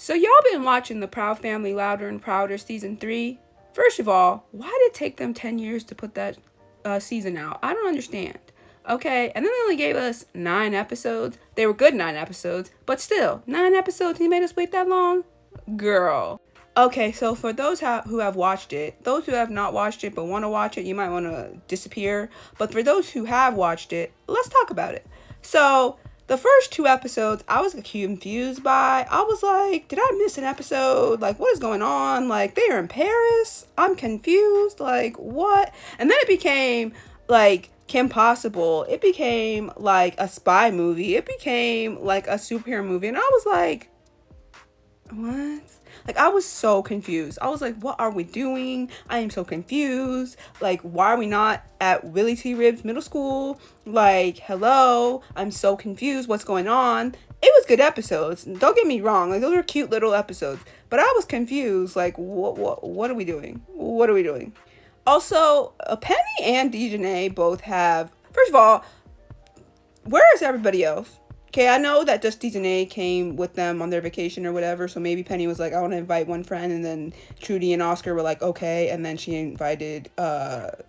So y'all been watching The Proud Family Louder and Prouder season 3. First of all, why did it take them 10 years to put that season out? I don't understand. Okay, and then they only gave us 9 episodes. They were good 9 episodes, but still, 9 episodes and you made us wait that long? Girl. Okay, so for those who have watched it, those who have not watched it but want to watch it, you might want to disappear. But for those who have watched it, let's talk about it. So, the first 2 episodes, I was confused by. I was like, did I miss an episode? Like, what is going on? Like, they are in Paris? I'm confused. Like, what? And then it became, like, Kim Possible. It became, like, a spy movie. It became, like, a superhero movie. And I was like, what? Like, I was so confused. I was like, what are we doing? I am so confused. Like, why are we not at Willie T. Ribbs Middle School? Like, hello? I'm so confused. What's going on? It was good episodes. Don't get me wrong. Like, those were cute little episodes. But I was confused. Like, what are we doing? What are we doing? Also, Penny and Dejanay both have... First of all, where is everybody else? Okay, I know that Just Dejanay came with them on their vacation or whatever, so maybe Penny was like, I want to invite one friend, and then Trudy and Oscar were like, okay, and then she invited Dejanay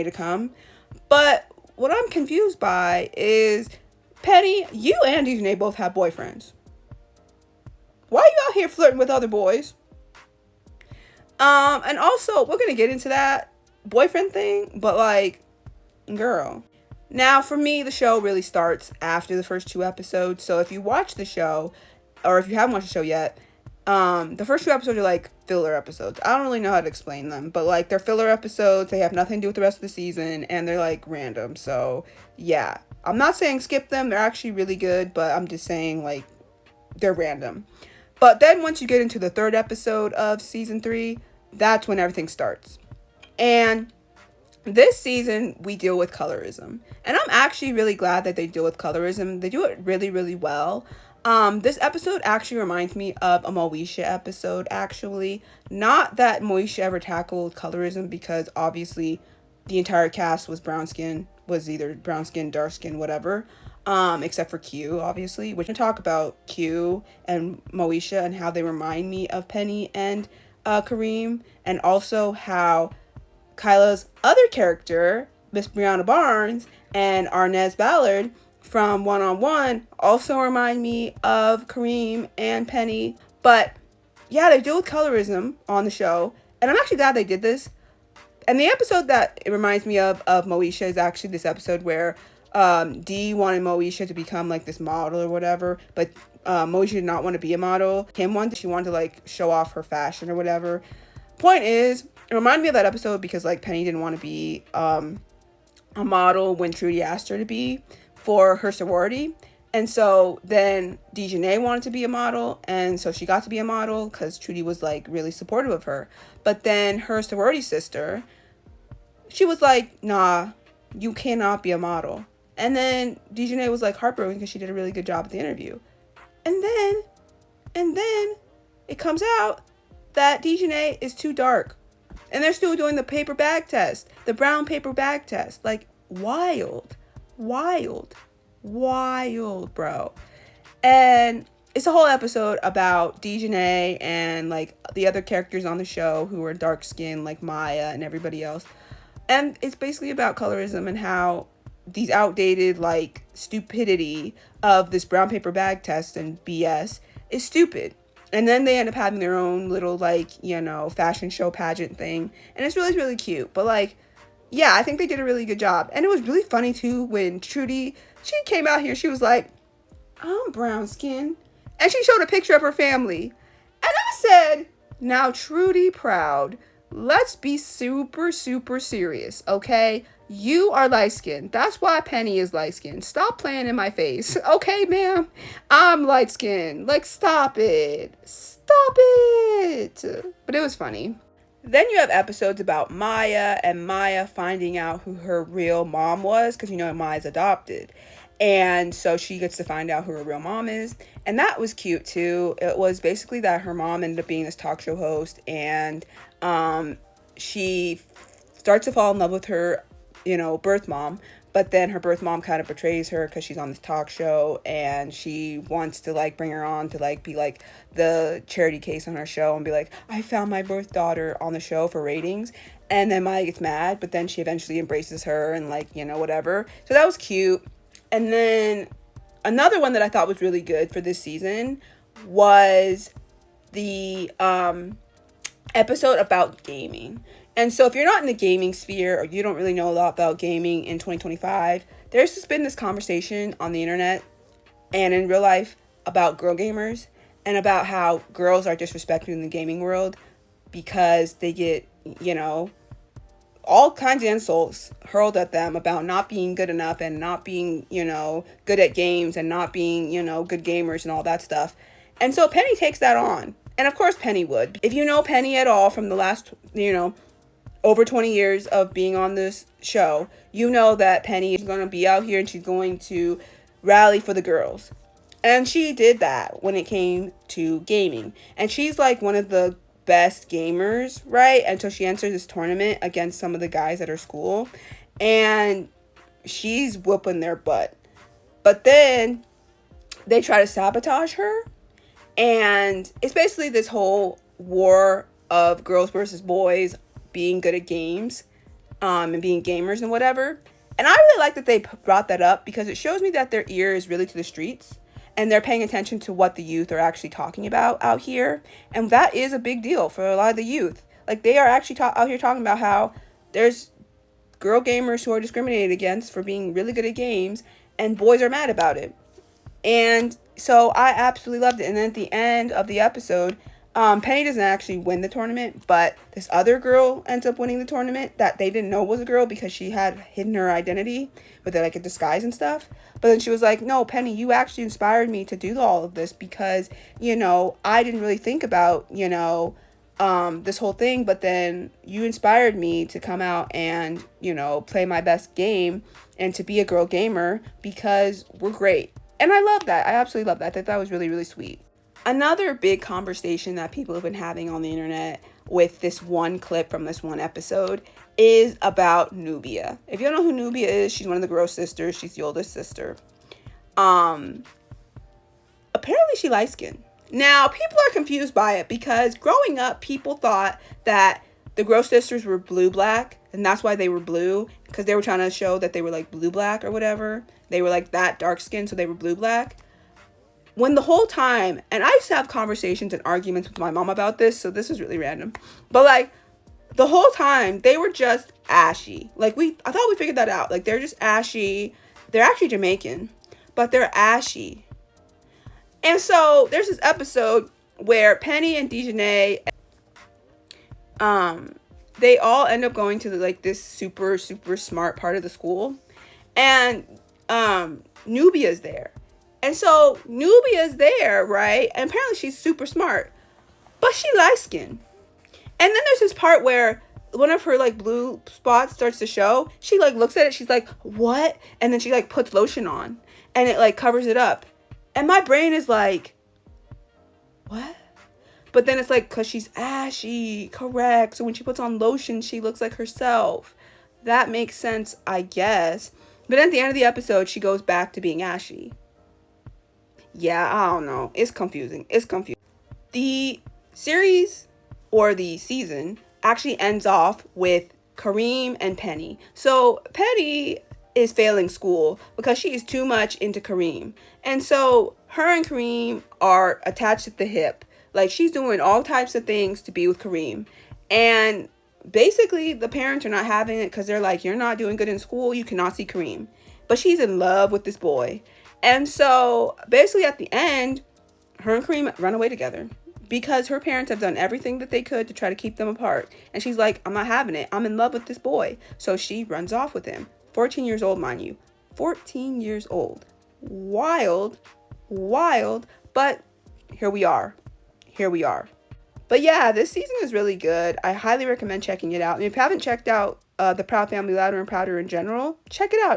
to come. But what I'm confused by is, Penny, you and Dejanay both have boyfriends. Why are you out here flirting with other boys? And also, we're going to get into that boyfriend thing, but like, girl... Now, for me, the show really starts after the first 2 episodes. So if you watch the show, or if you haven't watched the show yet, the first 2 episodes are like filler episodes. I don't really know how to explain them, but like they're filler episodes. They have nothing to do with the rest of the season, and they're like random. So yeah, I'm not saying skip them. They're actually really good, but I'm just saying like they're random. But then once you get into the 3rd episode of season 3, that's when everything starts. And this season, we deal with colorism. And I'm actually really glad that they deal with colorism. They do it really, really well. This episode actually reminds me of a Moesha episode, actually. Not that Moesha ever tackled colorism, because obviously the entire cast was brown skin, was either brown skin, dark skin, whatever. Except for Q, obviously. We're going to talk about Q and Moesha and how they remind me of Penny and Kareem. And also how Kyla's other character, Miss Brianna Barnes, and Arnez Ballard from One-on-One also remind me of Kareem and Penny. But yeah, they deal with colorism on the show, and I'm actually glad they did this. And the episode that it reminds me of Moesha is actually this episode where Dee wanted Moesha to become like this model or whatever, but Moesha did not want to be a model. She wanted to like show off her fashion or whatever. Point is, it reminded me of that episode because like Penny didn't want to be a model when Trudy asked her to be for her sorority. And so then Dejanay wanted to be a model, and so she got to be a model because Trudy was like really supportive of her. But then her sorority sister, she was like, nah, you cannot be a model. And then Dejanay was like heartbroken because she did a really good job at the interview. And then it comes out that Dejanay is too dark. And they're still doing the paper bag test. The brown paper bag test. Like, wild, bro. And it's a whole episode about Dejanay and, like, the other characters on the show who are dark skinned, like Maya and everybody else. And it's basically about colorism and how these outdated, like, stupidity of this brown paper bag test and BS is stupid. And then they end up having their own little, like, you know, fashion show pageant thing. And it's really, really cute. But, like, yeah, I think they did a really good job. And it was really funny, too, when Trudy, she came out here. She was like, I'm brown skin. And she showed a picture of her family. And I said, now, Trudy Proud, let's be super, super serious, okay? You are light-skinned. That's why Penny is light-skinned. Stop playing in my face. Okay, ma'am? I'm light-skinned. Like, stop it. Stop it. But it was funny. Then you have episodes about Maya and Maya finding out who her real mom was, because you know Maya's adopted. And so she gets to find out who her real mom is. And that was cute, too. It was basically that her mom ended up being this talk show host, and she starts to fall in love with her, you know, birth mom, but then her birth mom kind of betrays her because she's on this talk show, and she wants to like bring her on to like be like the charity case on her show and be like, I found my birth daughter on the show for ratings. And then Maya gets mad, but then she eventually embraces her and like, you know, whatever. So that was cute. And then another one that I thought was really good for this season was the episode about gaming. And so if you're not in the gaming sphere, or you don't really know a lot about gaming in 2025, there's just been this conversation on the internet and in real life about girl gamers and about how girls are disrespected in the gaming world because they get, you know, all kinds of insults hurled at them about not being good enough and not being, you know, good at games and not being, you know, good gamers and all that stuff. And so Penny takes that on. And of course Penny would. If you know Penny at all from the last, you know, over 20 years of being on this show, you know that Penny is going to be out here and she's going to rally for the girls. And she did that when it came to gaming. And she's like one of the best gamers, right? Until she enters this tournament against some of the guys at her school. And she's whooping their butt. But then they try to sabotage her. And it's basically this whole war of girls versus boys being good at games and being gamers and whatever. And I really like that they brought that up because it shows me that their ear is really to the streets and they're paying attention to what the youth are actually talking about out here. And that is a big deal for a lot of the youth. Like they are actually out here talking about how there's girl gamers who are discriminated against for being really good at games and boys are mad about it. And so I absolutely loved it. And then at the end of the episode, Penny doesn't actually win the tournament, but this other girl ends up winning the tournament that they didn't know was a girl because she had hidden her identity with like a disguise and stuff. But then she was like, no, Penny, you actually inspired me to do all of this because, you know, I didn't really think about, you know, this whole thing, but then you inspired me to come out and, you know, play my best game and to be a girl gamer because we're great. And I love that. I absolutely love that. I thought that was really, really sweet. Another big conversation that people have been having on the internet with this one clip from this one episode is about Nubia. If you don't know who Nubia is, she's one of the Gross sisters. She's the oldest sister. Apparently she light skinned. Now, people are confused by it because growing up, people thought that the Gross sisters were blue-black, and that's why they were blue, because they were trying to show that they were like blue-black or whatever. They were like that dark skin, so they were blue-black. When the whole time, and I used to have conversations and arguments with my mom about this, so this is really random. But like, the whole time, they were just ashy. Like, I thought we figured that out. Like, they're just ashy. They're actually Jamaican, but they're ashy. And so, there's this episode where Penny and Dejanay, they all end up going to like this super, super smart part of the school. And Nubia's there. And so Nubia's there, right? And apparently she's super smart, but she light skinned. And then there's this part where one of her like blue spots starts to show. She like looks at it. She's like, what? And then she like puts lotion on and it like covers it up. And my brain is like, what? But then it's like, cause she's ashy, correct. So when she puts on lotion, she looks like herself. That makes sense, I guess. But at the end of the episode, she goes back to being ashy. Yeah, I don't know. It's confusing. The series or the season actually ends off with Kareem and Penny. So Penny is failing school because she is too much into Kareem. And so her and Kareem are attached at the hip. Like she's doing all types of things to be with Kareem. And basically the parents are not having it because they're like, you're not doing good in school. You cannot see Kareem. But she's in love with this boy. And so basically at the end, her and Kareem run away together because her parents have done everything that they could to try to keep them apart. And she's like, I'm not having it. I'm in love with this boy. So she runs off with him. 14 years old, mind you. 14 years old. Wild. But here we are. But yeah, this season is really good. I highly recommend checking it out. And if you haven't checked out The Proud Family Louder and Prouder in general, check it out.